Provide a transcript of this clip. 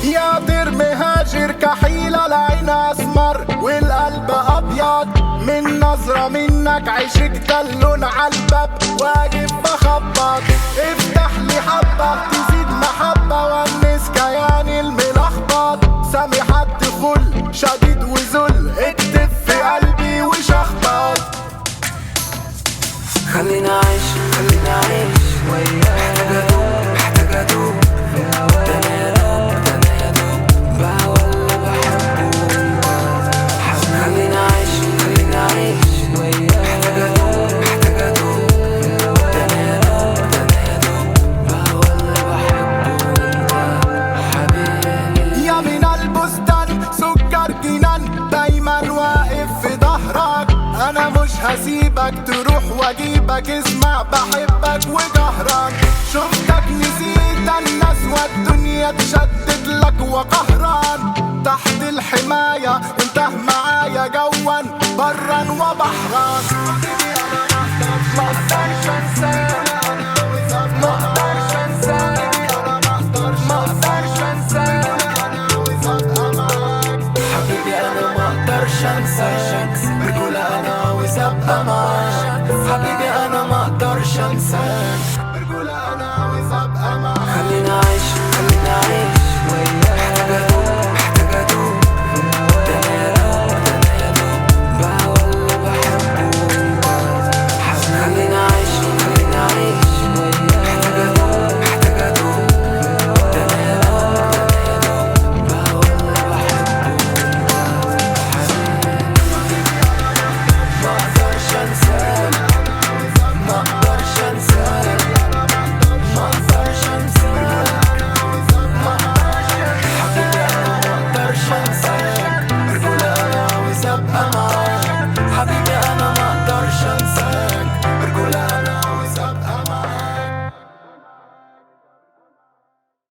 يا طير مهاجر كحيل العين اسمر والقلب ابيض، من نظرة منك عشقت اللون عالباب، واقف بخبط افتح لي حبة تزيد محبة ونس كياني الملخبط، سامح الدخول شديد وذل اكتب في قلبي وشخبط. خليني اعيش خليني اعيش وياك، محتاج ادوب في هواك، ده انا يا دوب بهوى اللي بحبه وانت حبيبي. خليني اعيش خليني اعيش وياك، محتاج ادوب في هواك، ده انا يا دوب بهوى اللي بحبه وانت حبيبي. يا من البستان سكر جنان دايما واقف في ظهرك، انا مش هسيبك تروح واجيبك، اسمع بحبك وجهرك، شفتك نسيت الناس والدنيا تشدد لك وقهران، تحت الحماية انت معايا جوا برا وبحرا. مقدرش انساك مقدرش انساك مقدرش انساك حبيبي انا مقدرش انساك، رجولة انا عاوز ابقى معاك.